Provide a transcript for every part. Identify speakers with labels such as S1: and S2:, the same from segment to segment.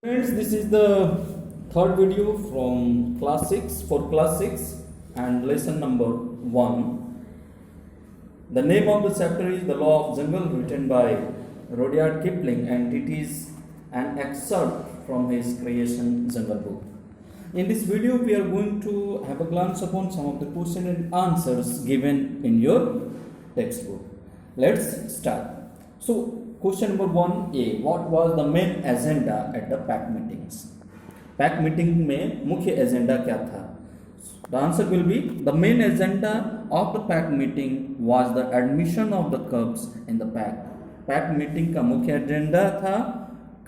S1: Friends, this is the third video from class 6 for class 6 and lesson number 1. The name of the chapter is The Law of Jungle, written by Rudyard Kipling, and it is an excerpt from his creation Jungle Book. In this video, we are going to have a glance upon some of the questions and answers given in your textbook. Let's start. So, question number 1A, what was the main agenda at the pack meetings? Pack meeting में मुख्य agenda क्या था? The answer will be the main agenda of the pack meeting was the admission of the cubs in the pack. Pack meeting का मुख्य agenda था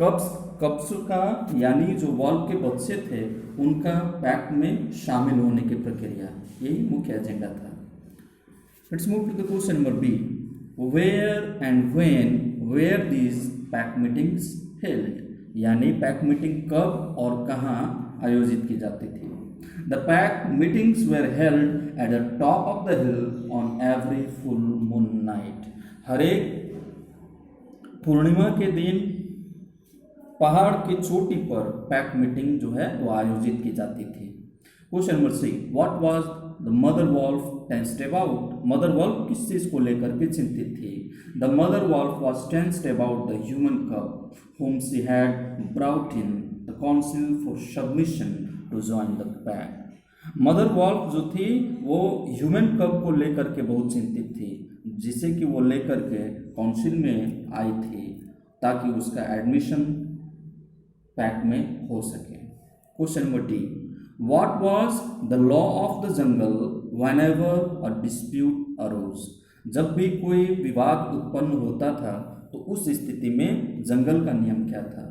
S1: कब्स का यानी जो वॉल्व के बच्चे थे उनका पैक में शामिल होने की प्रक्रिया, यही मुख्य एजेंडा था. Let's move to the question number B. Where and when were these pack meetings held, यानी पैक मीटिंग कब और कहाँ आयोजित की जाती थी. The pack meetings were held at the top of the hill on every full moon night. हर एक पूर्णिमा के दिन पहाड़ की चोटी पर पैक मीटिंग जो है वो आयोजित की जाती थी. Question number C. What was the mother wolf tensed about. Mother wolf किस चीज को लेकर के चिंतित थी. The mother wolf was tensed about the human cub whom she had brought in the council for submission to join the pack. Mother wolf जो थी वो ह्यूमन कब को लेकर के बहुत चिंतित थी, जिसे कि वो लेकर के काउंसिल में आई थी ताकि उसका एडमिशन पैक में हो सके. Question number D. What was the law of the jungle whenever a dispute arose. जब भी कोई विवाद उत्पन्न होता था तो उस स्थिति में जंगल का नियम क्या था.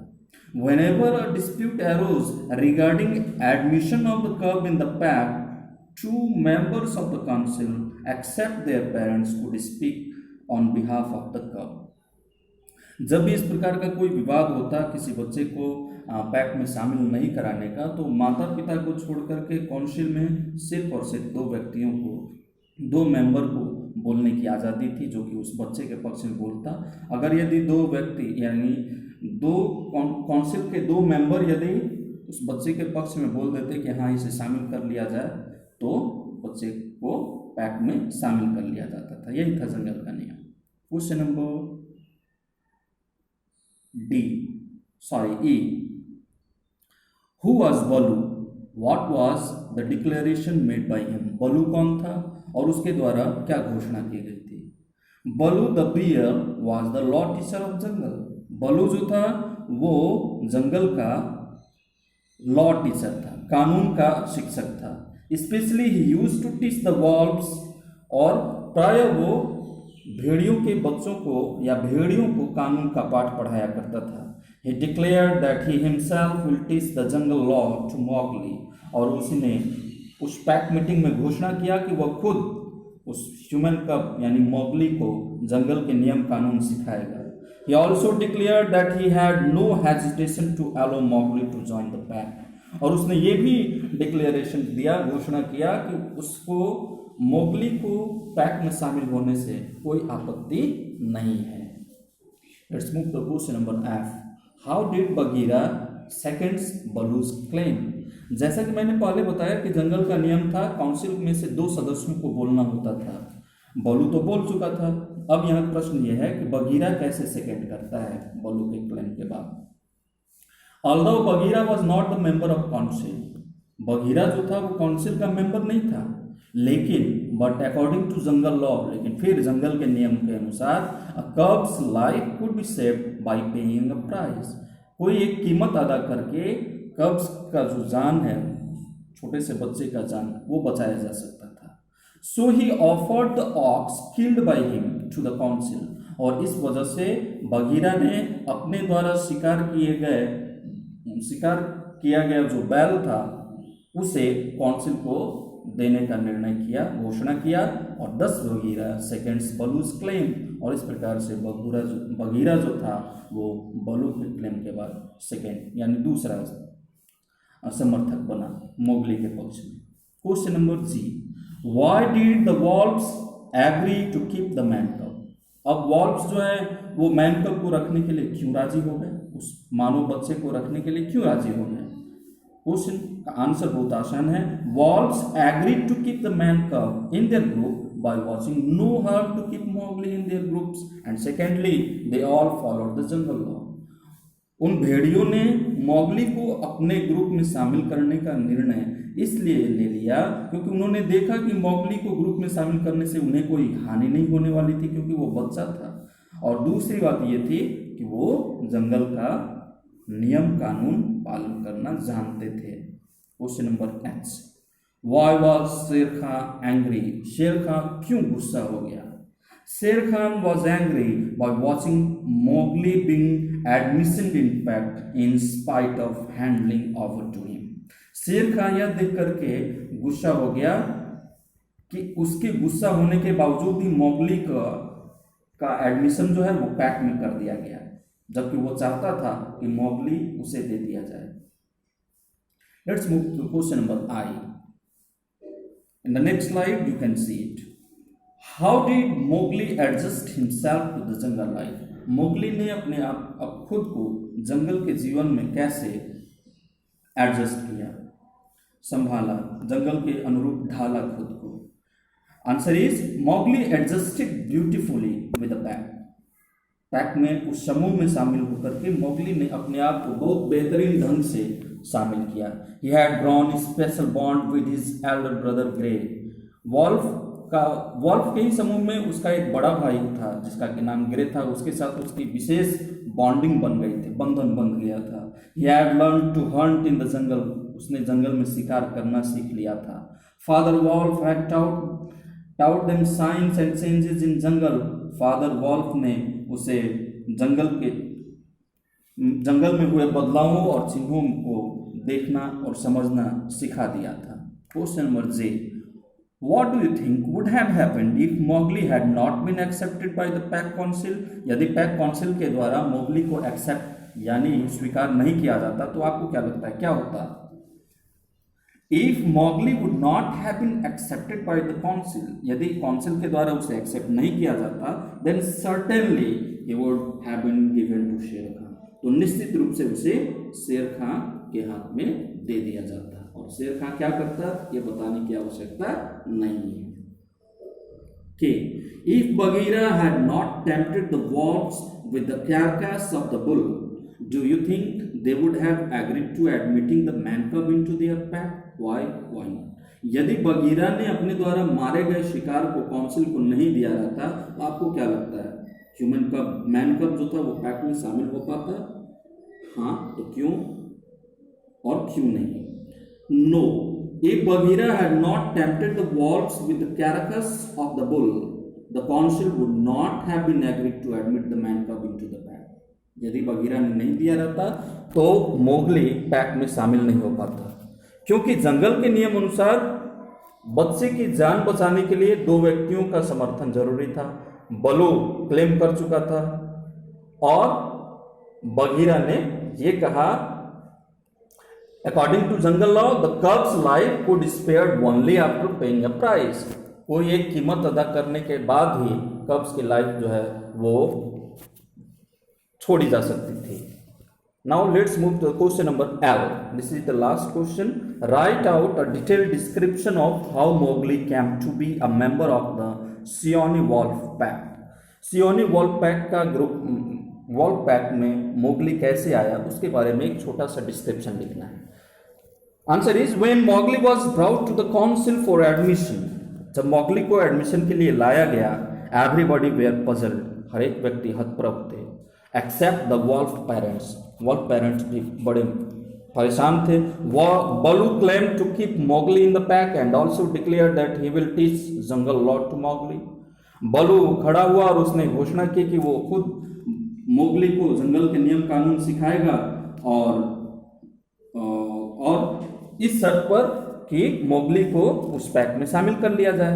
S1: Whenever a dispute arose regarding admission of the cub in the pack, two members of the council, except their parents, could speak on behalf of the cub. जब भी इस प्रकार का कोई विवाद होता किसी बच्चे को पैक में शामिल नहीं कराने का, तो माता पिता को छोड़ करके काउंसिल में सिर्फ और सिर्फ दो व्यक्तियों को, दो मेंबर को बोलने की आज़ादी थी जो कि उस बच्चे के पक्ष में बोलता. अगर यदि दो व्यक्ति यानी दो काउंसिल के दो मेंबर यदि उस बच्चे के पक्ष में बोल देते कि हाँ इसे शामिल कर लिया जाए, तो बच्चे को पैक में शामिल कर लिया जाता था. यही था जंगल का नियम. Question number E. Who was Baloo. What was the declaration made by him. Baloo कौन था और उसके द्वारा क्या घोषणा की गई थी. Baloo the bear was the law teacher of jungle. Baloo जो था वो जंगल का लॉ टीचर था, कानून का शिक्षक था. Specially he used to teach the wolves, और प्राय वो भेड़ियों के बच्चों को या भेड़ियों को कानून का पाठ पढ़ाया करता था. He declared that he himself will teach the jungle law to Mowgli, और उसने उस पैक मीटिंग में घोषणा किया कि वह खुद उस ह्यूमन कब यानी मोगली को जंगल के नियम कानून सिखाएगा. He also declared that he had no hesitation to allow Mowgli to join the pack, और उसने ये भी डिक्लेरेशन दिया, घोषणा किया कि उसको मोगली को पैक में शामिल होने से कोई आपत्ति नहीं है. Let's move to question number F. How did Bagheera seconds Baloo's claim. जैसा कि मैंने पहले बताया कि जंगल का नियम था काउंसिल में से दो सदस्यों को बोलना होता था. बलू तो बोल चुका था. अब यहाँ प्रश्न यह है कि बगीरा कैसे सेकंड करता है बलू के क्लेम के बाद. Although Bagheera was not the member of council. बगीरा जो था वो काउंसिल का मेंबर नहीं था, लेकिन but according to jungle law, लेकिन फिर जंगल के नियम के अनुसार a cub's life could be saved by paying a price. कोई एक कीमत अदा करके कब्स का जो जान है, छोटे से बच्चे का जान, वो बचाया जा सकता था. So he offered the ox killed by him to the council, और इस वजह से बगीरा ने अपने द्वारा शिकार किया गया जो बैल था उसे काउंसिल को देने का निर्णय किया, घोषणा किया, और 10 बगीरा सेकेंड्स बलूज क्लेम, और इस प्रकार से बगीरा जो था वो बलू के क्लेम के बाद सेकेंड यानी दूसरा समर्थक बना मोगली के पक्ष में. Question number G. Why did the wolves agree to keep the man cub. अब वॉल्व्स जो है वो मैन कब को रखने के लिए क्यों राजी हो गए. उस मानव बच्चे को रखने के लिए क्यों राजी हो गए? क्वेश्चन का आंसर बहुत आसान है। Wolves agreed to keep the man cub in their group by watching no harm to keep Mowgli in their groups, and secondly they all followed the jungle law. उन भेड़ियों ने मौगली को अपने ग्रुप में शामिल करने का निर्णय इसलिए ले लिया क्योंकि उन्होंने देखा कि मौगली को ग्रुप में शामिल करने से उन्हें कोई हानि नहीं होने वाली थी क्योंकि वो बच्चा था, और दूसरी बात ये थी कि वो जंगल का नियम कानून पालन करना जानते थे। क्वेश्चन नंबर 5, Why was शेर खान एंग्री? शेर खान क्यों गुस्सा हो गया? शेर Khan was angry by watching Mowgli being admitted in fact in spite of handling over to him. शेर खान यह देख करके गुस्सा हो गया कि उसके गुस्सा होने के बावजूद भी मोगली का एडमिशन जो है वो पैक में कर दिया गया, जबकि वो चाहता था कि मोगली उसे दे दिया जाए। Let's move to question number I. In the next slide, you can see it. How did Mowgli adjust himself to the jungle life? Mowgli ने अपने आप अब खुद को जंगल के जीवन में कैसे एडजस्ट किया, संभाला, जंगल के अनुरूप ढाला खुद को? Answer is Mowgli adjusted beautifully with the pack. Pack में उस समूह में शामिल होकर के मोगली ने अपने आप को बहुत बेहतरीन ढंग से शामिल किया। He had grown a special bond with his elder brother Grey. Wolf के ही समूह में उसका एक बड़ा भाई था जिसका कि नाम ग्रे था, उसके साथ उसकी विशेष बॉन्डिंग बन गई थी, बंधन बन गया था। He had learned to hunt in the jungle. उसने जंगल में शिकार करना सीख लिया था। Father Wolf had taught them signs and changes in jungle. Father Wolf ने उसे जंगल में हुए बदलावों और चिन्हों को देखना और समझना सिखा दिया था। Question number J. What do you think would have happened if Mowgli had not been accepted by the Pack Council? यदि पैक काउंसिल के द्वारा मोगली को एक्सेप्ट यानी स्वीकार नहीं किया जाता तो आपको क्या लगता है क्या होता? If Mowgli would not have been accepted by the council, यदि काउंसिल के द्वारा उसे एक्सेप्ट नहीं किया जाता, then certainly he would have been given to शेर खान। तो निश्चित रूप से उसे शेर खान के हाथ में दे दिया जाता, और शेर खान क्या करता ये बताने की आवश्यकता नहीं है। कि if Bagheera had not tempted the wolves with the carcass of the bull, do you think they would have agreed to admitting the man cub into their pack? Why not? यदि बगीरा ने अपने द्वारा मारे गए शिकार को council को नहीं दिया रहता तो आपको क्या लगता है ह्यूमन कब मैन कब जो था वो पैक में शामिल हो पाता? हाँ, तो क्यों और क्यों नहीं? No. If Bagheera had not tempted the wolves with the carcass of the bull, the council would not have been agreed to admit the man cub into the pack. यदि बगीरा ने नहीं दिया रहता तो मोगली पैक में शामिल नहीं हो पाता, क्योंकि जंगल के नियम अनुसार बच्चे की जान बचाने के लिए दो व्यक्तियों का समर्थन जरूरी था। बलू क्लेम कर चुका था और बगीरा ने ये कहा according to jungle law the cub's life could spared only after paying a price. कोई एक कीमत अदा करने के बाद ही कब्स की लाइफ जो है वो छोड़ी जा सकती थी। Now let's move to question number L. This is the last question. Write out a detailed description of how Mowgli came to be a member of the Seeonee Wolf Pack. Seeonee Wolf Pack का group wolf pack में Mowgli कैसे आया उसके बारे में एक छोटा सा डिस्क्रिप्शन लिखना है। Answer is when Mowgli was brought to the council for admission. जब मोगली को एडमिशन के लिए लाया गया एवरीबॉडी वेयर पजल्ड, हर एक व्यक्ति हतप्रभ थे, except the wolf parents. Wolf parents भी बड़े परेशान थे। Baloo claim to keep Mowgli in the pack and also declare that he will teach jungle law to Mowgli. Baloo खड़ा हुआ और उसने घोषणा की कि वो खुद मोगली को जंगल के नियम कानून सिखाएगा और इस शर्त पर कि मोगली को उस पैक में शामिल कर लिया जाए।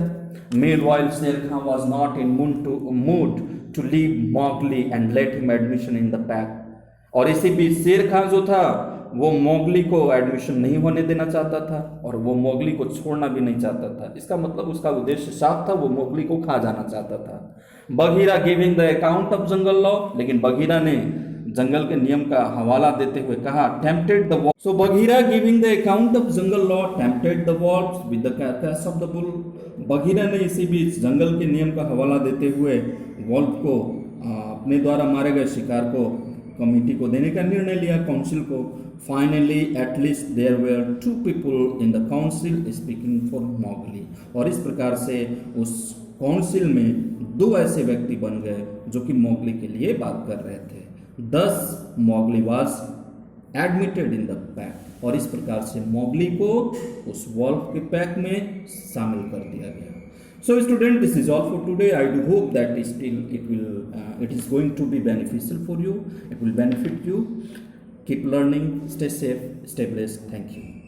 S1: Meanwhile, Sher Khan was not in mood to leave Mowgli and let him admission in the pack. और इसी बीच शेर खान जो था वो मोगली को एडमिशन नहीं होने देना चाहता था और वो मोगली को छोड़ना भी नहीं चाहता था। इसका मतलब उसका उद्देश्य साफ था, वो मोगली को खा जाना चाहता था। Bagheera giving the account of jungle law, लेकिन बगीरा ने जंगल के नियम का हवाला देते हुए कहा, tempted the wolf, so Bagheera giving the account of jungle law tempted the wolf with the characters of the bull. Bagheera ने इसी बीच जंगल के नियम का हवाला देते हुए वॉल्फ को अपने द्वारा मारे गए शिकार को कमिटी को देने का निर्णय लिया, काउंसिल को। Finally at least there were 2 people in the council speaking for Mowgli, और इस प्रकार से उस काउंसिल में 2 ऐसे व्यक्ति बन गए जो कि मोगली के लिए बात कर रहे थे। 10 Mowgli was admitted in the pack, और इस प्रकार से मोगली को उस वॉल्फ के पैक में शामिल कर दिया गया। So student, this is all for today. I do hope that it is going to be beneficial for you. It will benefit you. Keep learning, stay safe, stay blessed. Thank you.